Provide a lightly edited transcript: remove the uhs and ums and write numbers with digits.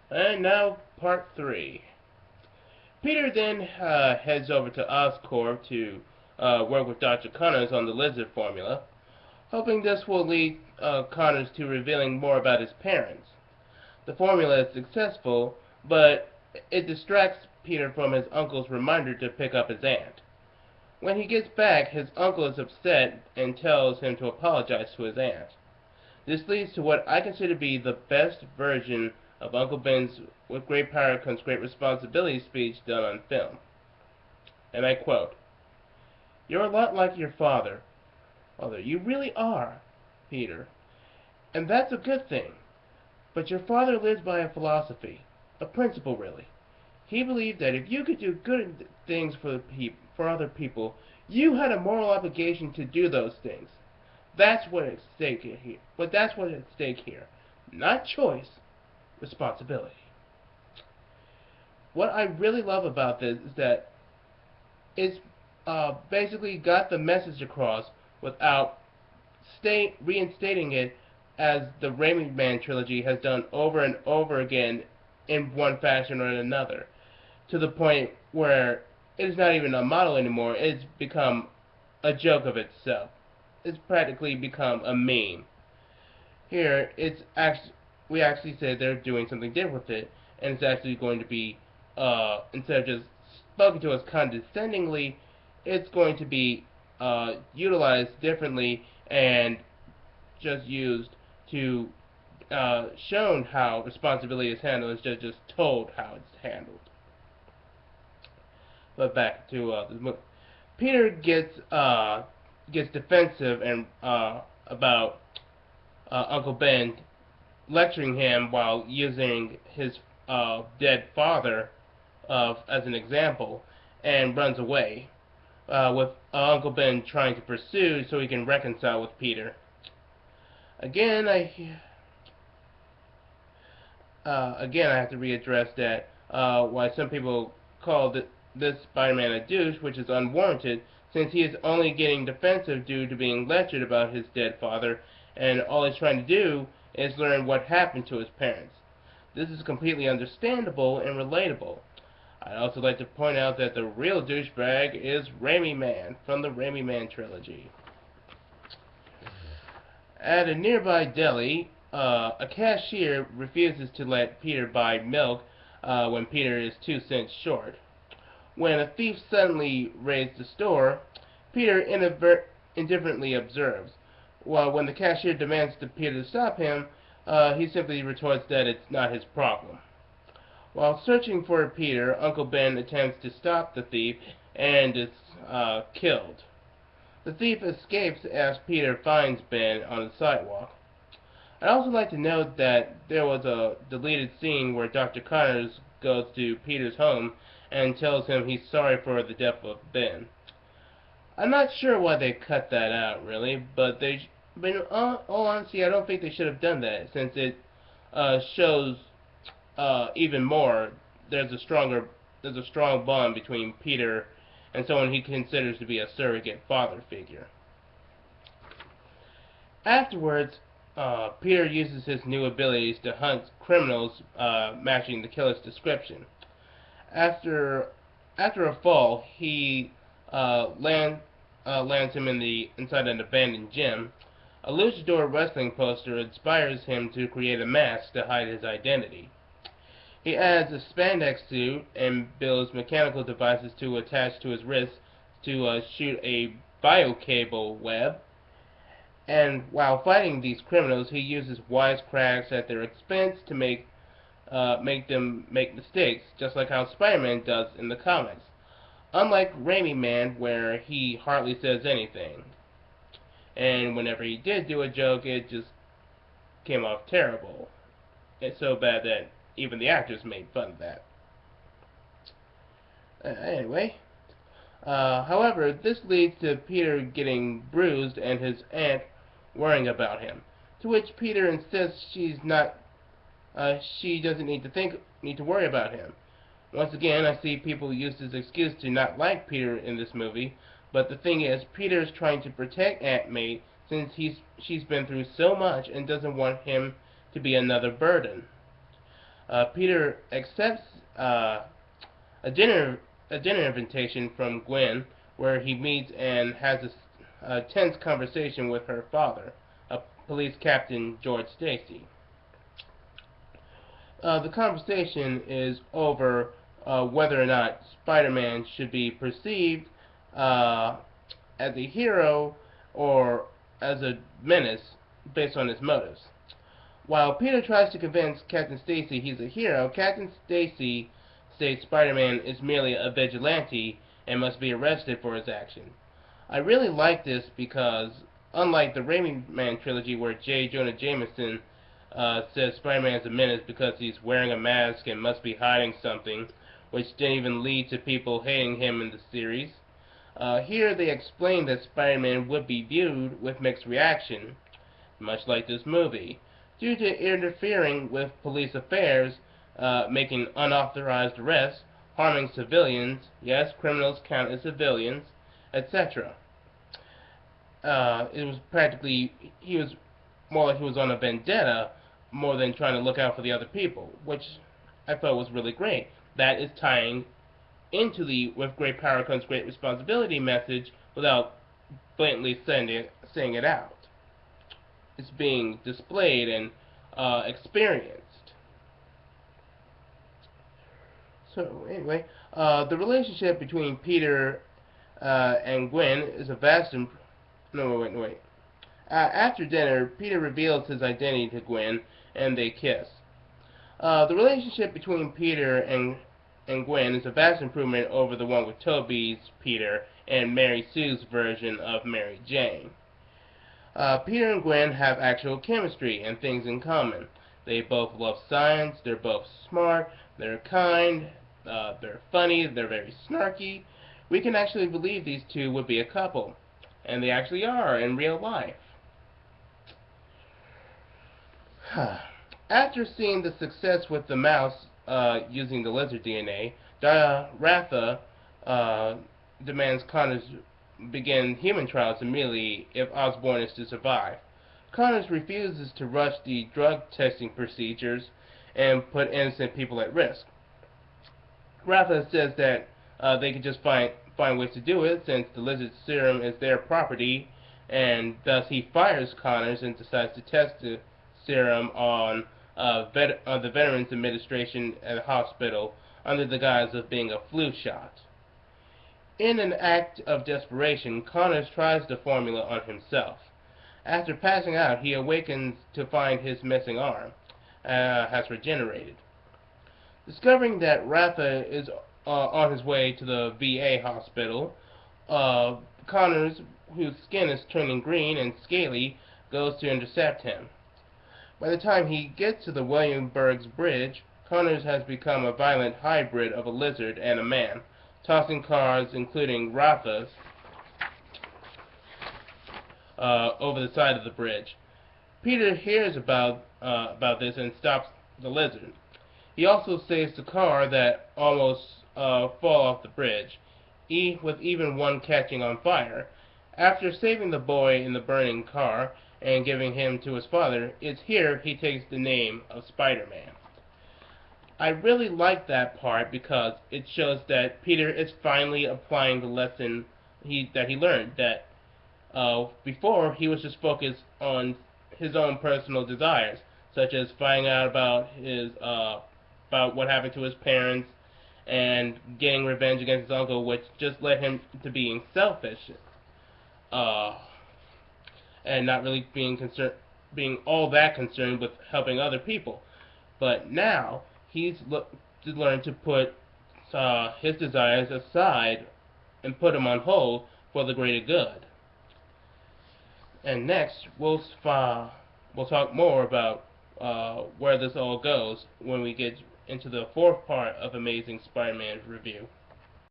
And now, part 3. Peter then heads over to Oscorp to work with Dr. Connors on the lizard formula, hoping this will lead Connors to revealing more about his parents. The formula is successful, but it distracts Peter from his uncle's reminder to pick up his aunt. When he gets back, his uncle is upset and tells him to apologize to his aunt. This leads to what I consider to be the best version of Uncle Ben's "with great power comes great responsibility" speech done on film. And I quote, "You're a lot like your father. Mother, you really are, Peter. And that's a good thing. But your father lives by a philosophy, a principle really. He believed that if you could do good things for other people, you had a moral obligation to do those things. That's what at stake here. But that's what's at stake here. Not choice, responsibility." What I really love about this is that it's basically got the message across without reinstating it as the Raimi Man trilogy has done over and over again in one fashion or another, to the point where it is not even a model anymore. It's become a joke of itself. It's practically become a meme. Here, we actually said they're doing something different with it, and it's actually going to be, instead of just spoken to us condescendingly, it's going to be utilized differently and just used to shown how responsibility is handled instead of just told how it's handled. But back to the movie. Peter gets defensive and about Uncle Ben lecturing him while using his dead father as an example, and runs away, with Uncle Ben trying to pursue so he can reconcile with Peter. Again, I have to readdress that why some people call this Spider-Man a douche, which is unwarranted, since he is only getting defensive due to being lectured about his dead father, and all he's trying to do is learn what happened to his parents. This is completely understandable and relatable. I'd also like to point out that the real douchebag is Raimi Man from the Raimi Man trilogy. At a nearby deli, a cashier refuses to let Peter buy milk when Peter is 2 cents short. When a thief suddenly raids the store, Peter indifferently observes, while when the cashier demands Peter to stop him, he simply retorts that it's not his problem. While searching for Peter, Uncle Ben attempts to stop the thief and is killed. The thief escapes as Peter finds Ben on the sidewalk. I'd also like to note that there was a deleted scene where Dr. Connors goes to Peter's home and tells him he's sorry for the death of Ben. I'm not sure why they cut that out, really, but in all honesty, I don't think they should have done that, since it shows even more there's a strong bond between Peter and someone he considers to be a surrogate father figure. Afterwards, Peter uses his new abilities to hunt criminals matching the killer's description. After a fall, he lands him inside an abandoned gym. A luchador wrestling poster inspires him to create a mask to hide his identity. He adds a spandex suit and builds mechanical devices to attach to his wrists to shoot a biocable web. And while fighting these criminals, he uses wisecracks at their expense to make them make mistakes, just like how Spider-Man does in the comics. Unlike Raimi Man, where he hardly says anything. And whenever he did do a joke, it just came off terrible. It's so bad that even the actors made fun of that. Anyway, however, this leads to Peter getting bruised and his aunt worrying about him. To which Peter insists she doesn't need to worry about him. Once again, I see people use this excuse to not like Peter in this movie, but the thing is, Peter is trying to protect Aunt May since she's been through so much and doesn't want him to be another burden. Peter accepts a dinner a dinner invitation from Gwen, where he meets and has a tense conversation with her father, police captain George Stacy. The conversation is over whether or not Spider-Man should be perceived uh, as a hero or as a menace based on his motives. While Peter tries to convince Captain Stacy he's a hero, Captain Stacy states Spider-Man is merely a vigilante and must be arrested for his action. I really like this because, unlike the Raimi Man trilogy where J. Jonah Jameson says Spider-Man is a menace because he's wearing a mask and must be hiding something, which didn't even lead to people hating him in the series, here they explain that Spider-Man would be viewed with mixed reaction, much like this movie, due to interfering with police affairs, making unauthorized arrests, harming civilians, yes, criminals count as civilians, etc. It was practically, he was more like he was on a vendetta more than trying to look out for the other people, which I thought was really great. That is tying into the "with great power comes great responsibility" message without blatantly saying it out. It's being displayed and experienced. So anyway, the relationship between Peter and Gwen is a vast no, wait. After dinner, Peter reveals his identity to Gwen, and they kiss. The relationship between Peter and Gwen is a vast improvement over the one with Tobey's Peter and Mary Sue's version of Mary Jane. Peter and Gwen have actual chemistry and things in common. They both love science, they're both smart, they're kind, they're funny, they're very snarky. We can actually believe these two would be a couple, and they actually are in real life. After seeing the success with the mouse using the lizard DNA, Ratha demands Connors begin human trials immediately if Osborn is to survive. Connors refuses to rush the drug testing procedures and put innocent people at risk. Ratha says that they can just find ways to do it since the lizard serum is their property, and thus he fires Connors and decides to test the serum on the Veterans Administration at a hospital under the guise of being a flu shot. In an act of desperation, Connors tries the formula on himself. After passing out, he awakens to find his missing arm has regenerated. Discovering that Ratha is on his way to the VA hospital, Connors, whose skin is turning green and scaly, goes to intercept him. By the time he gets to the Williamsburg Bridge, Connors has become a violent hybrid of a lizard and a man, tossing cars, including Ratha's, over the side of the bridge. Peter hears about this and stops the lizard. He also saves the car that almost fall off the bridge, with even one catching on fire. After saving the boy in the burning car and giving him to his father, it's here he takes the name of Spider-Man. I really like that part because it shows that Peter is finally applying the lesson that he learned, that before he was just focused on his own personal desires, such as finding out about what happened to his parents and getting revenge against his uncle, which just led him to being selfish and not really being all that concerned with helping other people. But now he's learned to put his desires aside and put them on hold for the greater good. And next, we'll talk more about where this all goes when we get into the fourth part of Amazing Spider-Man review.